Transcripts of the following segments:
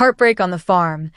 Heartbreak on the farm.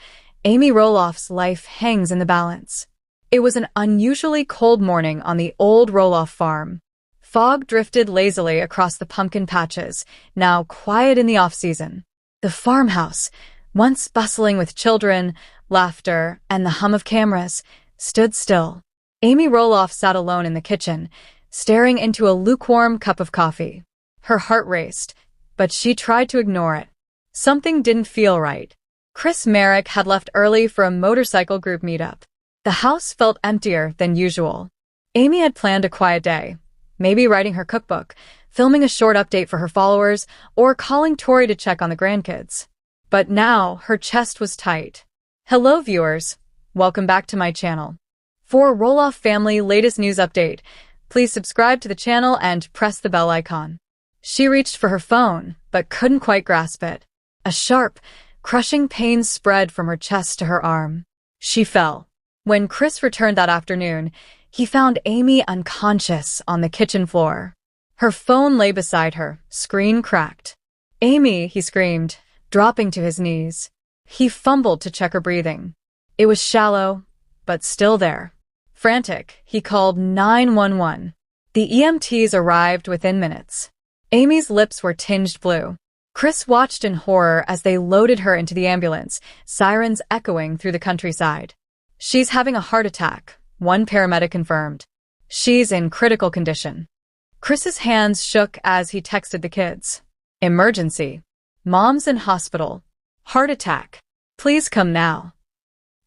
Amy Roloff's life hangs in the balance. It was an unusually cold morning on the old Roloff farm. Fog drifted lazily across the pumpkin patches, now quiet in the off-season. The farmhouse, once bustling with children, laughter, and the hum of cameras, stood still. Amy Roloff sat alone in the kitchen, staring into a lukewarm cup of coffee. Her heart raced, but she tried to ignore it. Something didn't feel right. Chris Merrick had left early for a motorcycle group meetup. The house felt emptier than usual. Amy had planned a quiet day, maybe writing her cookbook, filming a short update for her followers, or calling Tori to check on the grandkids. But now her chest was tight. Hello viewers, welcome back to my channel. For Roloff family latest news update, please subscribe to the channel and press the bell icon. She reached for her phone, but couldn't quite grasp it. A sharp, crushing pain spread from her chest to her arm. She fell. When Chris returned that afternoon, he found Amy unconscious on the kitchen floor. Her phone lay beside her, screen cracked. "Amy," he screamed, dropping to his knees. He fumbled to check her breathing. It was shallow, but still there. Frantic, he called 911. The EMTs arrived within minutes. Amy's lips were tinged blue. Chris watched in horror as they loaded her into the ambulance, sirens echoing through the countryside. "She's having a heart attack," one paramedic confirmed. "She's in critical condition." Chris's hands shook as he texted the kids. "Emergency. Mom's in hospital. Heart attack. Please come now."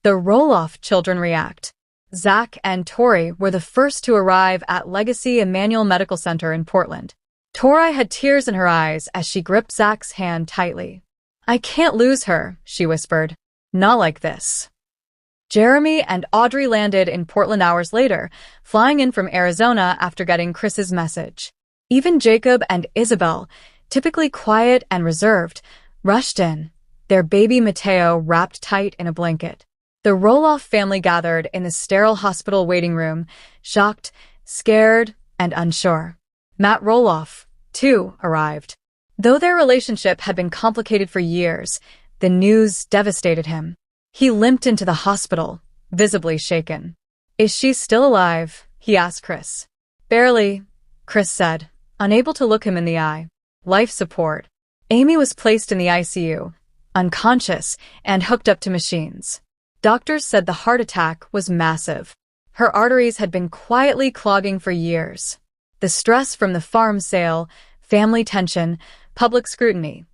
The Roloff children react. Zach and Tori were the first to arrive at Legacy Emmanuel Medical Center in Portland. Tori had tears in her eyes as she gripped Zach's hand tightly. "I can't lose her," she whispered. "Not like this." Jeremy and Audrey landed in Portland hours later, flying in from Arizona after getting Chris's message. Even Jacob and Isabel, typically quiet and reserved, rushed in, their baby Mateo wrapped tight in a blanket. The Roloff family gathered in the sterile hospital waiting room, shocked, scared, and unsure. Matt Roloff, too, arrived. Though their relationship had been complicated for years, the news devastated him. He limped into the hospital, visibly shaken. "Is she still alive?" he asked Chris. "Barely," Chris said, unable to look him in the eye. "Life support." Amy was placed in the ICU, unconscious and hooked up to machines. Doctors said the heart attack was massive. Her arteries had been quietly clogging for years. The stress from the farm sale, family tension, public scrutiny,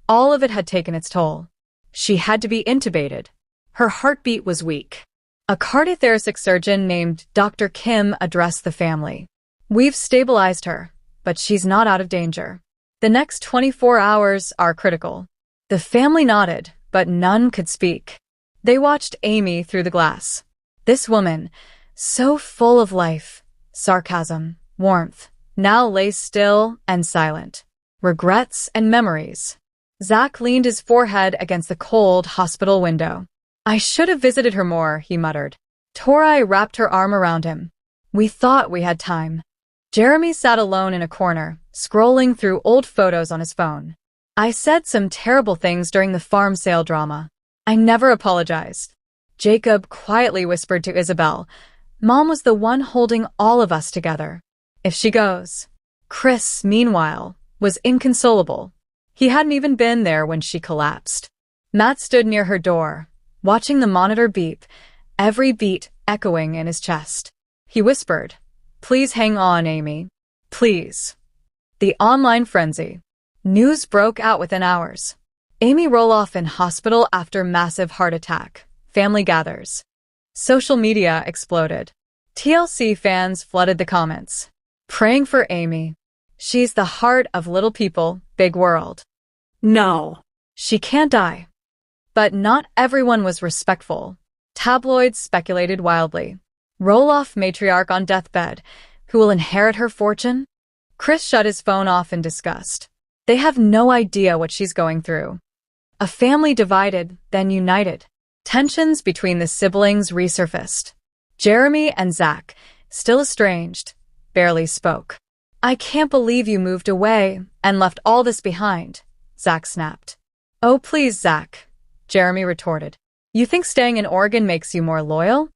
all of it had taken its toll. She had to be intubated. Her heartbeat was weak. A cardiothoracic surgeon named Dr. Kim addressed the family. "We've stabilized her, but she's not out of danger. The next 24 hours are critical." The family nodded, but none could speak. They watched Amy through the glass. This woman, so full of life, sarcasm, warmth, now lay still and silent. Regrets and memories. Zach leaned his forehead against the cold hospital window. "I should have visited her more," he muttered. Tori wrapped her arm around him. "We thought we had time." Jeremy sat alone in a corner, scrolling through old photos on his phone. "I said some terrible things during the farm sale drama. I never apologized." Jacob quietly whispered to Isabel, "Mom was the one holding all of us together. If she goes." Chris, meanwhile, was inconsolable. He hadn't even been there when she collapsed. Matt stood near her door, watching the monitor beep, every beat echoing in his chest. He whispered, "Please hang on, Amy. Please." The online frenzy. News broke out within hours. Amy Roloff in hospital after massive heart attack. Family gathers. Social media exploded. TLC fans flooded the comments. "Praying for Amy. She's the heart of little people, big world. No, she can't die." But not everyone was respectful. Tabloids speculated wildly. Roloff matriarch on deathbed, who will inherit her fortune? Chris shut his phone off in disgust. They have no idea what she's going through. A family divided, then united. Tensions between the siblings resurfaced. Jeremy and Zach, still estranged, barely spoke. "I can't believe you moved away and left all this behind," Zach snapped. "Oh please, Zach. Jeremy retorted. You think staying in Oregon makes you more loyal?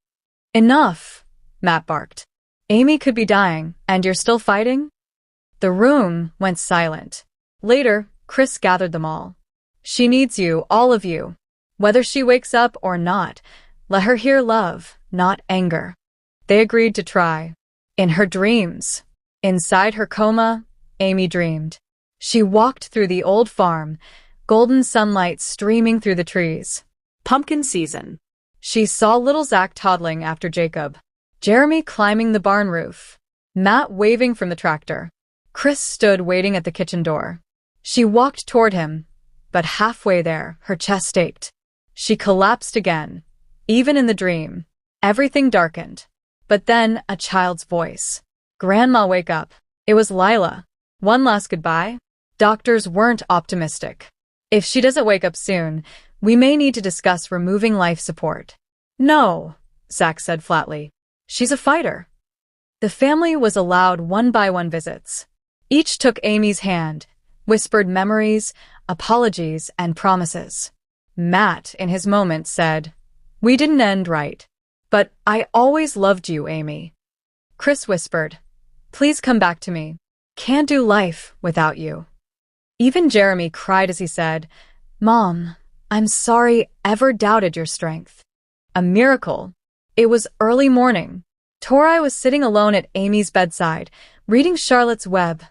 Enough, Matt barked. Amy could be dying, and you're still fighting? The room went silent. Later, Chris gathered them all. She needs you, all of you. Whether she wakes up or not, let her hear love, not anger. They agreed to try. In her dreams, inside her coma, Amy dreamed. She walked through the old farm, golden sunlight streaming through the trees. Pumpkin season. She saw little Zach toddling after Jacob, Jeremy climbing the barn roof, Matt waving from the tractor. Chris stood waiting at the kitchen door. She walked toward him, but halfway there, her chest ached. She collapsed again. Even in the dream, everything darkened. But then a child's voice. Grandma, wake up. It was Lila. One last goodbye? Doctors weren't optimistic. If she doesn't wake up soon, we may need to discuss removing life support. No, Zach said flatly. She's a fighter. The family was allowed one-by-one visits. Each took Amy's hand, whispered memories, apologies, and promises. Matt, in his moment, said, We didn't end right. But I always loved you, Amy. Chris whispered, Please come back to me. Can't do life without you. Even Jeremy cried as he said, Mom, I'm sorry ever doubted your strength. A miracle. It was early morning. Tori was sitting alone at Amy's bedside, reading Charlotte's Web,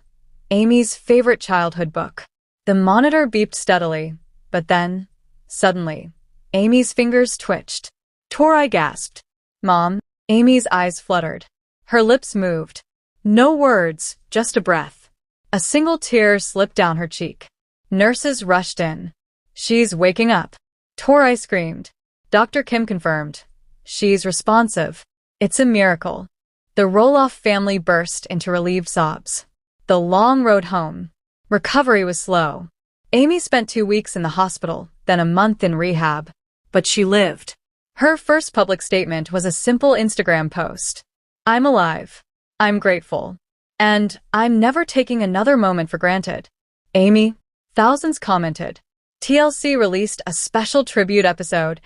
Amy's favorite childhood book. The monitor beeped steadily, but then, suddenly, Amy's fingers twitched. Tori gasped. Mom, Amy's eyes fluttered. Her lips moved. No words, just a breath. A single tear slipped down her cheek. Nurses rushed in. She's waking up. Tori screamed. Dr. Kim confirmed. She's responsive. It's a miracle. The Roloff family burst into relieved sobs. The long road home. Recovery was slow. Amy spent 2 weeks in the hospital, then a month in rehab. But she lived. Her first public statement was a simple Instagram post. I'm alive. I'm grateful. And I'm never taking another moment for granted. Amy, thousands commented. TLC released a special tribute episode,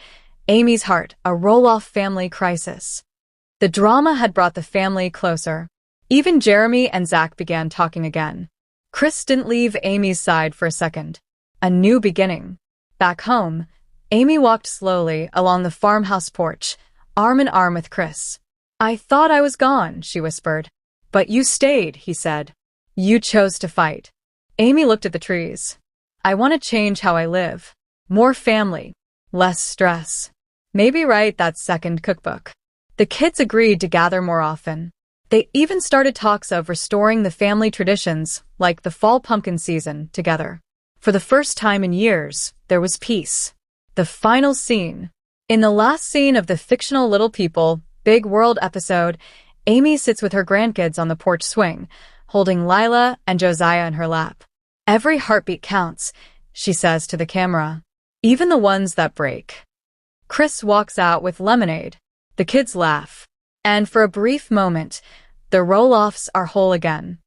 Amy's Heart, a Roloff family crisis. The drama had brought the family closer. Even Jeremy and Zach began talking again. Chris didn't leave Amy's side for a second. A new beginning. Back home, Amy walked slowly along the farmhouse porch, arm in arm with Chris. I thought I was gone, she whispered. But you stayed, he said. You chose to fight. Amy looked at the trees. I want to change how I live. More family. Less stress. Maybe write that second cookbook. The kids agreed to gather more often. They even started talks of restoring the family traditions, like the fall pumpkin season, together. For the first time in years, there was peace. The final scene. In the last scene of the fictional Little People, Big World episode, Amy sits with her grandkids on the porch swing, holding Lila and Josiah in her lap. Every heartbeat counts, she says to the camera. Even the ones that break. Chris walks out with lemonade. The kids laugh. And for a brief moment, the Roloffs are whole again.